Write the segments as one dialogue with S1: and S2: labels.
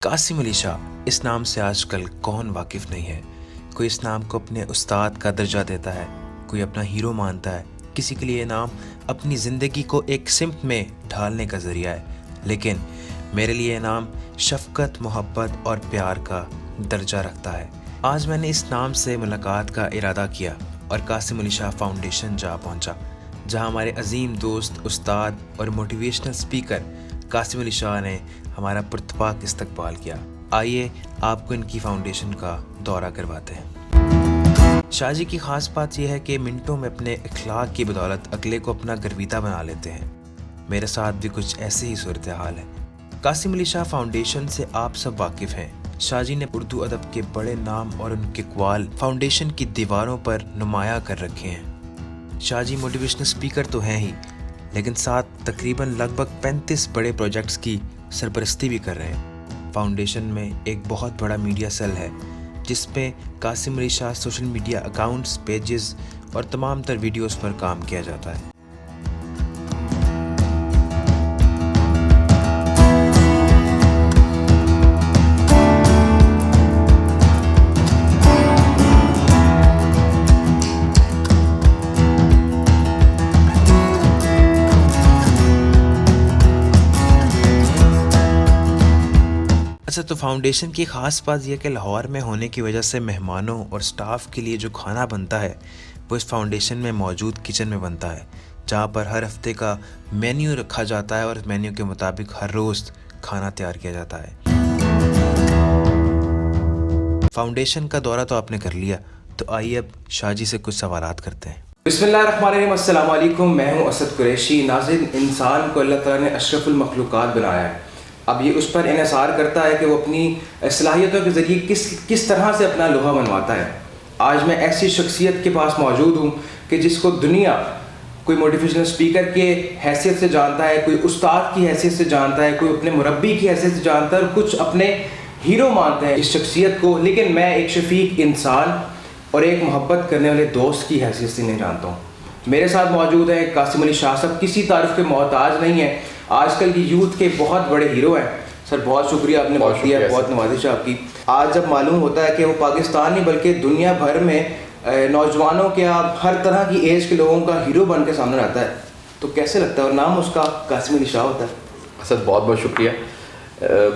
S1: قاسم علی شاہ، اس نام سے آج کل کون واقف نہیں ہے؟ کوئی اس نام کو اپنے استاد کا درجہ دیتا ہے، کوئی اپنا ہیرو مانتا ہے، کسی کے لیے یہ نام اپنی زندگی کو ایک سمت میں ڈھالنے کا ذریعہ ہے، لیکن میرے لیے یہ نام شفقت، محبت اور پیار کا درجہ رکھتا ہے۔ آج میں نے اس نام سے ملاقات کا ارادہ کیا اور قاسم علی شاہ فاؤنڈیشن جا پہنچا، جہاں ہمارے عظیم دوست، استاد اور موٹیویشنل اسپیکر قاسم علی شاہ نے ہمارا پرتپاک استقبال کیا۔ آئیے آپ کو ان کی فاؤنڈیشن کا دورہ کرواتے ہیں۔ شاہ جی کی خاص بات یہ ہے کہ منٹوں میں اپنے اخلاق کی بدولت اگلے کو اپنا گرویدہ بنا لیتے ہیں۔ میرے ساتھ بھی کچھ ایسے ہی صورتحال ہے۔ قاسم علی شاہ فاؤنڈیشن سے آپ سب واقف ہیں۔ شاہ جی نے اردو ادب کے بڑے نام اور ان کے اقوال فاؤنڈیشن کی دیواروں پر نمایاں کر رکھے ہیں۔ شاہ جی موٹیویشنل اسپیکر تو ہیں ہی، لیکن ساتھ تقریباً لگ بھگ 35 بڑے پروجیکٹس کی سرپرستی بھی کر رہے ہیں۔ فاؤنڈیشن میں ایک بہت بڑا میڈیا سیل ہے جس پہ Qasim Ali Shah social media accounts, pages اور تمام تر ویڈیوز پر کام کیا جاتا ہے۔ اچھا، تو فاؤنڈیشن کی خاص بات یہ کہ لاہور میں ہونے کی وجہ سے مہمانوں اور سٹاف کے لیے جو کھانا بنتا ہے وہ اس فاؤنڈیشن میں موجود کچن میں بنتا ہے، جہاں پر ہر ہفتے کا مینیو رکھا جاتا ہے اور اس مینیو کے مطابق ہر روز کھانا تیار کیا جاتا ہے۔ فاؤنڈیشن کا دورہ تو آپ نے کر لیا، تو آئیے اب شاہ جی سے کچھ سوالات کرتے ہیں۔
S2: بسم اللہ الرحمن الرحیم، السلام علیکم، میں ہوں اسد قریشی۔ ناظرین، انسان کو اللہ تعالیٰ نے اشرف المخلوقات بنایا ہے۔ اب یہ اس پر انحصار کرتا ہے کہ وہ اپنی صلاحیتوں کے ذریعے کس طرح سے اپنا لوہا بنواتا ہے۔ آج میں ایسی شخصیت کے پاس موجود ہوں کہ جس کو دنیا کوئی موٹیویشنل اسپیکر کے حیثیت سے جانتا ہے، کوئی استاد کی حیثیت سے جانتا ہے، کوئی اپنے مربی کی حیثیت سے جانتا ہے، اور کچھ اپنے ہیرو مانتے ہیں اس شخصیت کو، لیکن میں ایک شفیق انسان اور ایک محبت کرنے والے دوست کی حیثیت سے نہیں جانتا ہوں۔ میرے ساتھ موجود ہیں قاسم علی شاہ صاحب، کسی تعارف کے محتاج نہیں ہیں، آج کل کی یوتھ کے بہت بڑے ہیرو ہیں۔ سر بہت شکریہ، آپ نے بات کیا، بہت نوازش ہے آپ کی۔ آج جب معلوم ہوتا ہے کہ وہ پاکستان نہیں بلکہ دنیا بھر میں نوجوانوں کے، ہر طرح کی ایج کے لوگوں کا ہیرو بن کے سامنے آتا ہے، تو کیسے لگتا ہے؟ اور نام اس کا قاسم علی شاہ ہوتا ہے۔
S3: اسد، بہت بہت شکریہ۔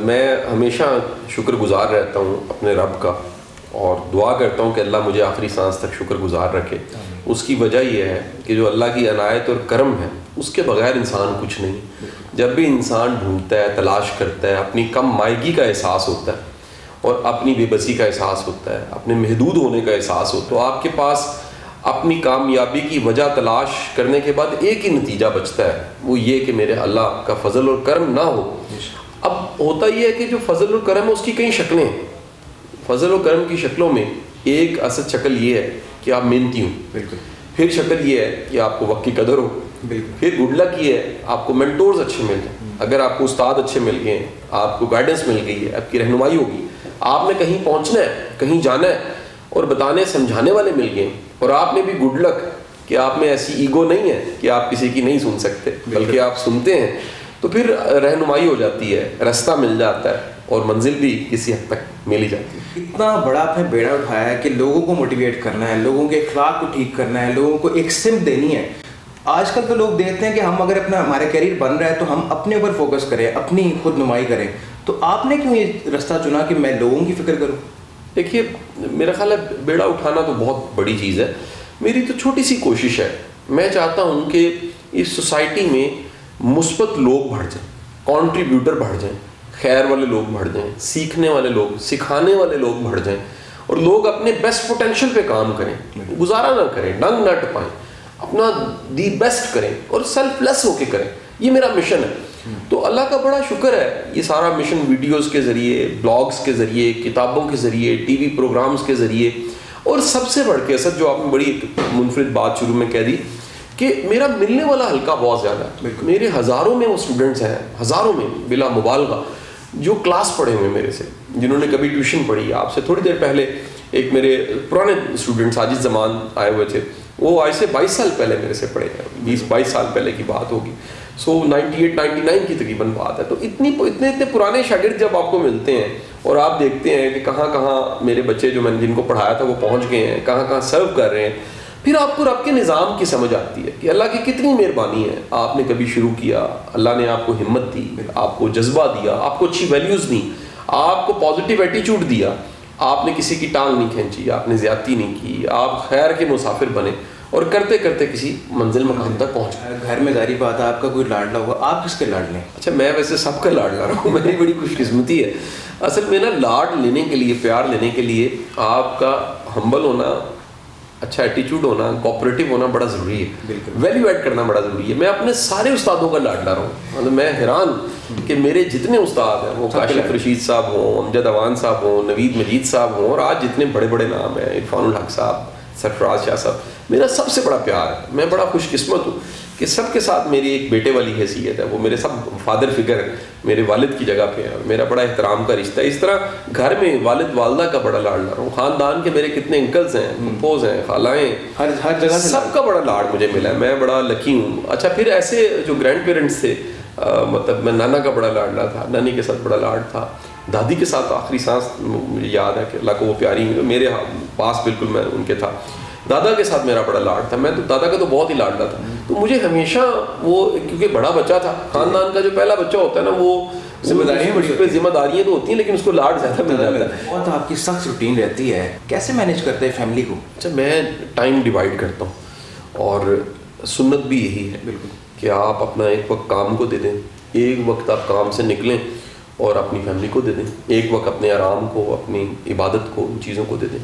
S3: میں ہمیشہ شکر گزار رہتا ہوں اپنے رب کا، اور دعا کرتا ہوں کہ اللہ مجھے آخری سانس تک شکر گزار رکھے۔ اس کی وجہ یہ ہے کہ جو اللہ کی عنایت اور کرم ہے، اس کے بغیر انسان کچھ نہیں۔ جب بھی انسان ڈھونڈتا ہے، تلاش کرتا ہے، اپنی کم مائگی کا احساس ہوتا ہے اور اپنی بے بسی کا احساس ہوتا ہے، اپنے محدود ہونے کا احساس ہوتا ہے، تو آپ کے پاس اپنی کامیابی کی وجہ تلاش کرنے کے بعد ایک ہی نتیجہ بچتا ہے، وہ یہ کہ میرے اللہ کا فضل اور کرم نہ ہو۔ اب ہوتا یہ ہے کہ جو فضل اور کرم ہے اس کی کئی شکلیں ہیں۔ فضل و کرم کی شکلوں میں ایک اصل شکل یہ ہے کہ آپ محنتی ہوں،
S2: بالکل۔
S3: پھر شکل یہ ہے کہ آپ کو وقت کی قدر ہو،
S2: بالکل۔
S3: پھر گڈ لک یہ ہے آپ کو مینٹورز اچھے مل جائیں، اگر آپ کو استاد اچھے مل گئے ہیں، آپ کو گائیڈنس مل گئی ہے، آپ کی رہنمائی ہوگی، آپ نے کہیں پہنچنا ہے، کہیں جانا ہے، اور بتانے سمجھانے والے مل گئے ہیں، اور آپ نے بھی گڈ لک کہ آپ میں ایسی ایگو نہیں ہے کہ آپ کسی کی نہیں سن سکتے، بلکہ آپ سنتے ہیں، تو پھر رہنمائی ہو جاتی ہے، رستہ مل جاتا ہے، اور منزل بھی کسی حد تک مل ہی جاتی ہے۔
S2: اتنا بڑا آپ نے بیڑا اٹھایا ہے کہ لوگوں کو موٹیویٹ کرنا ہے، لوگوں کے اخلاق کو ٹھیک کرنا ہے، لوگوں کو ایک سمت دینی ہے۔ آج کل تو لوگ دیکھتے ہیں کہ ہم اگر ہمارا کیریئر بن رہا ہے تو ہم اپنے اوپر فوکس کریں، اپنی خود نمائی کریں، تو آپ نے کیوں یہ رستہ چنا کہ میں لوگوں کی فکر کروں؟
S3: دیکھیے، میرا خیال ہے بیڑا اٹھانا تو بہت بڑی چیز ہے۔ میری تو چھوٹی سی کوشش ہے، میں چاہتا ہوں کہ اس سوسائٹی میں مثبت لوگ بڑھ جائیں، کنٹریبیوٹر بڑھ جائیں، خیر والے لوگ بڑھ جائیں، سیکھنے والے لوگ، سکھانے والے لوگ بڑھ جائیں، اور لوگ اپنے بیسٹ پوٹینشیل پہ کام کریں، گزارا نہ کریں، ڈنگ نہ ٹپائیں، اپنا دی بیسٹ کریں اور سیلف لیس ہو کے کریں۔ یہ میرا مشن ہے۔ تو اللہ کا بڑا شکر ہے، یہ سارا مشن ویڈیوز کے ذریعے، بلاگز کے ذریعے، کتابوں کے ذریعے، ٹی وی پروگرامز کے ذریعے، اور سب سے بڑھ کے اسد جو آپ نے بڑی منفرد بات شروع میں کہہ دی کہ میرا ملنے والا حلقہ بہت زیادہ ہے۔ میرے ہزاروں میں وہ اسٹوڈنٹس ہیں، ہزاروں میں بلا مبالغہ، جو کلاس پڑھے ہوئے میرے سے، جنہوں نے کبھی ٹیوشن پڑھی۔ آپ سے تھوڑی دیر پہلے ایک میرے پرانے اسٹوڈنٹ ساجد زمان آئے ہوئے تھے، وہ آج سے 22 سال پہلے میرے سے پڑھے ہیں, 20-22 سال پہلے کی بات ہوگی. سو 98-99 کی تقریباً بات ہے. تو اتنے پرانے شاگرد جب آپ کو ملتے ہیں اور آپ دیکھتے ہیں کہ کہاں کہاں میرے بچے جو میں نے جن کو پڑھایا تھا وہ پہنچ گئے ہیں, کہاں کہاں سرو کر رہے ہیں, پھر آپ کو رب کے نظام کی سمجھ آتی ہے کہ اللہ کی کتنی مہربانی ہے. آپ نے کبھی شروع کیا, اللہ نے آپ کو ہمت دی, آپ کو جذبہ دیا, آپ کو اچھی ویلیوز دی, آپ کو پازیٹیو ایٹیچیوڈ دیا, آپ نے کسی کی ٹانگ نہیں کھینچی, آپ نے زیادتی نہیں کی, آپ خیر کے مسافر بنے اور کرتے کرتے کسی منزل مقام تک پہنچ گئے.
S2: گھر میں ظاہری بات ہے آپ کا کوئی لاڈلا ہوگا, آپ کس کے لاڈلے ہیں؟
S3: اچھا, میں ویسے سب کا لاڈ لا رہا ہوں, میری بڑی خوش قسمتی ہے. اصل میں نا لاڈ لینے کے لیے, پیار لینے کے لیے آپ کا ہمبل ہونا, اچھا ایٹیچیوڈ ہونا, کوآپریٹیو ہونا بڑا ضروری ہے.
S2: بالکل,
S3: ویلیو ایڈ کرنا بڑا ضروری ہے. میں اپنے سارے استادوں کا لاڈ لا رہا ہوں. مطلب میں حیران کہ میرے جتنے استاد ہیں, وہ کاشف رشید صاحب ہوں, امجد اوان صاحب ہوں, نوید مجید صاحب ہوں, اور آج جتنے بڑے بڑے نام ہیں, عرفان الحق صاحب, سرفراز شاہ صاحب, میرا سب سے بڑا پیار ہے. میں بڑا خوش قسمت ہوں کہ سب کے ساتھ میری ایک بیٹے والی حیثیت ہے. وہ میرے سب فادر فگر میرے والد کی جگہ پہ ہیں, میرا بڑا احترام کا رشتہ ہے. اس طرح گھر میں والد والدہ کا بڑا لاڈ لا رہا ہوں. خاندان کے میرے کتنے انکلز ہیں, پھوپھوز ہیں, خالائیں,
S2: ہر جگہ سے
S3: سب کا بڑا لاڈ مجھے ملا ہے. میں بڑا لکی ہوں. اچھا, پھر ایسے جو گرینڈ پیرنٹس تھے, مطلب میں نانا کا بڑا لاڈلا تھا, نانی کے ساتھ بڑا لاڈ تھا, دادی کے ساتھ آخری سانس مجھے یاد ہے کہ اللہ کو وہ پیاری میرے پاس بالکل میں ان کے تھا. دادا کے ساتھ میرا بڑا لاڈ تھا. میں تو دادا کا تو بہت ہی لاڈلا تھا. تو مجھے ہمیشہ وہ, کیونکہ بڑا بچہ تھا, خاندان کا جو پہلا بچہ ہوتا ہے نا, وہ ذمہ داریاں تو ہوتی ہیں لیکن اس کو لاڈ زیادہ مل جاتا ہے.
S2: بہت آپ کی سخت روٹین رہتی ہے, کیسے مینیج کرتے ہیں فیملی کو؟
S3: اچھا, میں ٹائم ڈیوائڈ کرتا ہوں, اور سنت بھی یہی ہے بالکل کہ آپ اپنا ایک وقت کام کو دے دیں, ایک وقت آپ کام سے نکلیں اور اپنی فیملی کو دے دیں, ایک وقت اپنے آرام کو, اپنی عبادت کو, ان چیزوں کو دے دیں.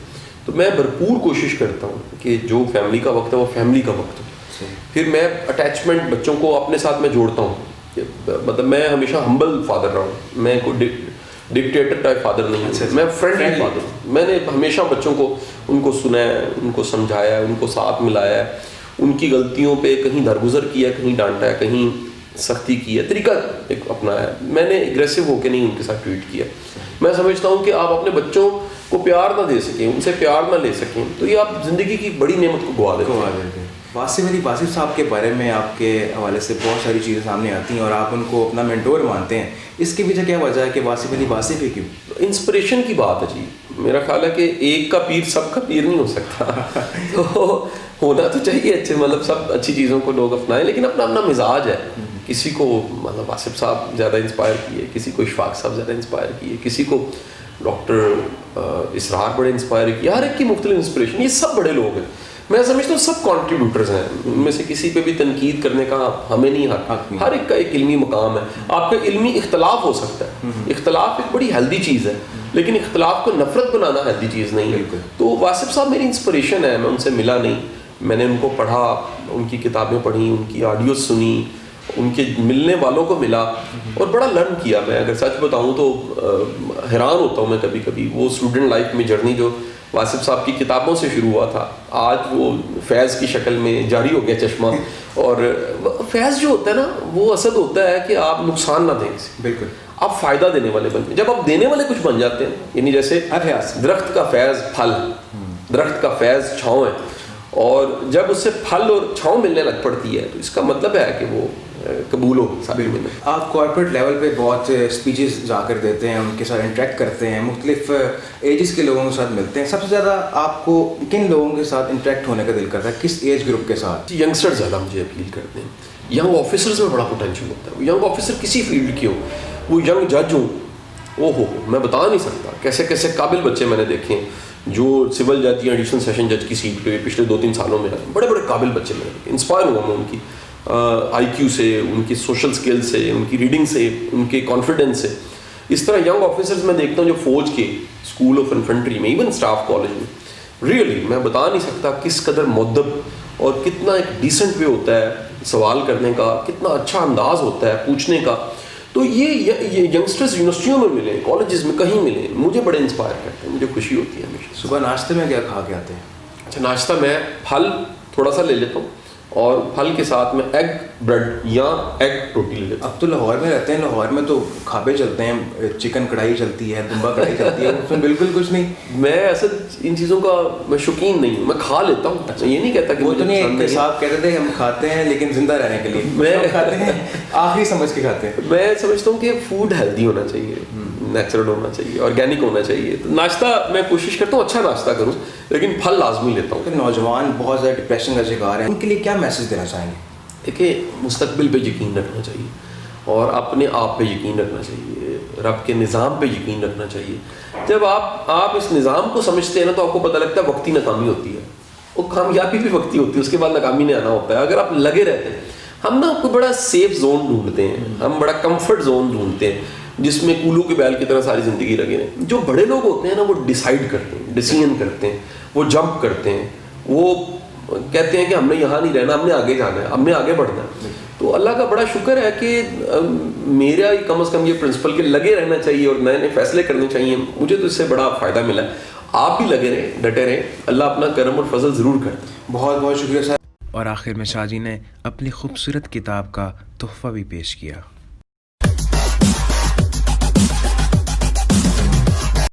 S3: تو میں بھرپور کوشش کرتا ہوں کہ جو فیملی کا وقت ہے وہ فیملی کا وقت ہو. پھر میں اٹیچمنٹ بچوں کو اپنے ساتھ میں جوڑتا ہوں. مطلب میں ہمیشہ ہمبل فادر رہا ہوں, میں کوئی ڈکٹیٹر ٹائپ فادر نہیں ہوں, میں فرینڈلی فادر ہوں. میں نے ہمیشہ بچوں کو, ان کو سنا ہے, ان کو سمجھایا ہے, ان کو ساتھ ملایا ہے, ان کی غلطیوں پہ کہیں درگزر کیا, کہیں ڈانٹا ہے, کہیں سختی کی ہے, طریقہ ایک اپنایا ہے. میں نے اگریسو ہو کے نہیں ان کے ساتھ ٹویٹ کیا. میں سمجھتا ہوں کہ آپ اپنے بچوں کو پیار نہ دے سکیں, ان سے پیار نہ لے سکیں, تو یہ آپ زندگی کی بڑی نعمت کو گوا دیتے ہیں.
S2: واصف صاحب کے بارے میں آپ کے حوالے سے بہت ساری چیزیں سامنے آتی ہیں اور آپ ان کو اپنا مینٹور مانتے ہیں. اس کے پیچھے کیا وجہ ہے کہ واصف ہی کیوں؟
S3: انسپریشن کی بات ہے جی. میرا خیال ہے کہ ایک کا پیر سب کا پیر نہیں ہو سکتا. تو ہونا تو چاہیے اچھے, مطلب سب اچھی چیزوں کو لوگ اپنائیں, لیکن اپنا اپنا مزاج ہے. کسی کو مطلب واصف صاحب زیادہ انسپائر کیے, کسی کو اشفاق صاحب زیادہ انسپائر کیے, کسی کو ڈاکٹر اسرار بڑے انسپائر کیے. ہر ایک کی مختلف انسپریشن. یہ سب بڑے لوگ ہیں, میں سمجھتا ہوں سب کنٹریبیوٹرز ہیں. ان میں سے کسی پہ بھی تنقید کرنے کا ہمیں نہیں حق. ہر ایک کا ایک علمی مقام ہے. آپ کا علمی اختلاف ہو سکتا ہے, اختلاف ایک بڑی ہیلدی چیز ہے, لیکن اختلاف کو نفرت بنانا ہیلدی چیز نہیں ہے. تو واصف صاحب میری انسپریشن ہے. میں ان سے ملا نہیں, میں نے ان کو پڑھا, ان کی کتابیں پڑھی, ان کی آڈیو سنی, ان کے ملنے والوں کو ملا اور بڑا لرن کیا. میں اگر سچ بتاؤں تو حیران ہوتا ہوں میں کبھی کبھی. وہ اسٹوڈنٹ لائف میں جرنی جو واصف صاحب کی کتابوں سے شروع ہوا تھا, آج وہ فیض کی شکل میں جاری ہو گیا چشمہ. اور فیض جو ہوتا ہے نا, وہ اصل ہوتا ہے کہ آپ نقصان نہ دیں کسی,
S2: بالکل
S3: آپ فائدہ دینے والے بن. جب آپ دینے والے کچھ بن جاتے ہیں, یعنی جیسے درخت کا فیض پھل, درخت کا فیض چھاؤں ہے, اور جب اس سے پھل اور چھاؤں ملنے لگ پڑتی ہے تو اس کا مطلب ہے کہ وہ قبول ہو.
S2: آپ کارپوریٹ لیول پہ بہت اسپیچز جا کر دیتے ہیں, ان کے ساتھ انٹریکٹ کرتے ہیں, مختلف ایجز کے لوگوں کے ساتھ ملتے ہیں. سب سے زیادہ آپ کو کن لوگوں کے ساتھ انٹریکٹ ہونے کا دل کرتا ہے, کس ایج گروپ کے ساتھ؟
S3: ینگسٹر زیادہ مجھے اپیل کرتے ہیں. ینگ آفیسرز میں بڑا پوٹینشیل ہوتا ہے. ینگ آفیسر کسی فیلڈ کی ہو, وہ ینگ جج ہوں, ہو میں بتا نہیں سکتا کیسے کیسے قابل بچے میں نے دیکھے ہیں جو سول جج یا ایڈیشنل سیشن جج کی سیٹ پہ پچھلے 2-3 سالوں میں آئے. بڑے بڑے قابل بچے میں نے دیکھے. انسپائر ہوا میں ان کی آئی کیو سے, ان کی سوشل اسکل سے, ان کی ریڈنگ سے, ان کے کانفیڈنس سے. اس طرح ینگ آفیسرز میں دیکھتا ہوں جو فوج کے اسکول آف انفنٹری میں, ایون اسٹاف کالج میں, ریئلی میں بتا نہیں سکتا کس قدر مؤدب اور کتنا ایک ڈیسنٹ وے ہوتا ہے سوال کرنے کا, کتنا اچھا انداز ہوتا ہے پوچھنے کا. تو یہ ینگسٹرز یونیورسٹیوں میں ملے, کالجز میں کہیں ملے, مجھے بڑے انسپائر کرتے ہیں, مجھے خوشی ہوتی ہے ہمیشہ.
S2: صبح ناشتے میں کیا کھا کے آتے ہیں؟
S3: اچھا, ناشتہ میں پھل تھوڑا سا لے لیتا ہوں, اور پھل کے ساتھ میں ایگ بریڈ یا ایگ روٹی لے لیتا ہوں.
S2: اب تو لاہور میں رہتے ہیں, لاہور میں تو کھابے چلتے ہیں, چکن کڑھائی چلتی ہے, دمبا کڑھائی چلتی ہے, اس میں بالکل کچھ نہیں.
S3: میں اصل ان چیزوں کا میں شوقین نہیں ہوں, میں کھا لیتا ہوں, یہ نہیں کہتا کہ
S2: وہ تو نہیں, صاحب کہتے تھے ہم کھاتے ہیں لیکن زندہ رہنے کے لیے,
S3: میں
S2: کھاتے ہیں آخری سمجھ کے کھاتے ہیں.
S3: میں سمجھتا ہوں کہ فوڈ ہیلدی ہونا چاہیے, نیچرل ہونا چاہیے, آرگینک ہونا چاہیے. تو ناشتہ میں کوشش کرتا ہوں اچھا ناشتہ کروں, لیکن پھل لازمی لیتا ہوں.
S2: نوجوان بہت زیادہ ڈپریشن کا شکار ہیں, ان کے لیے کیا میسج دینا چاہیں گے؟
S3: دیکھیں, مستقبل پہ یقین رکھنا چاہیے اور اپنے آپ پہ یقین رکھنا چاہیے, رب کے نظام پہ یقین رکھنا چاہیے. جب آپ اس نظام کو سمجھتے ہیں نا تو آپ کو پتہ لگتا ہے وقتی ناکامی ہوتی ہے, وہ کامیابی بھی وقتی ہوتی ہے, اس کے بعد ناکامی نے آنا ہوتا ہے. اگر آپ لگے رہتے ہیں, ہم نا کوئی بڑا سیف زون ڈھونڈتے ہیں, ہم بڑا کمفرٹ زون ڈھونڈتے ہیں جس میں کولو کے بیل کی طرح ساری زندگی لگے رہیں. جو بڑے لوگ ہوتے ہیں نا وہ ڈیسائیڈ کرتے ہیں, ڈیسیژن کرتے ہیں, وہ جمپ کرتے ہیں, وہ کہتے ہیں کہ ہم نے یہاں نہیں رہنا, ہم نے آگے جانا ہے, ہم نے آگے بڑھنا ہے. تو اللہ کا بڑا شکر ہے کہ میرا کم از کم یہ پرنسپل کہ لگے رہنا چاہیے اور نئے نئے فیصلے کرنے چاہیے. مجھے تو اس سے بڑا فائدہ ملا ہے. آپ بھی لگے رہیں, ڈٹے رہیں, اللہ اپنا کرم اور فضل ضرور کرے.
S2: بہت بہت شکریہ سر.
S1: اور آخر میں شاہ جی نے اپنی خوبصورت کتاب کا تحفہ بھی پیش کیا.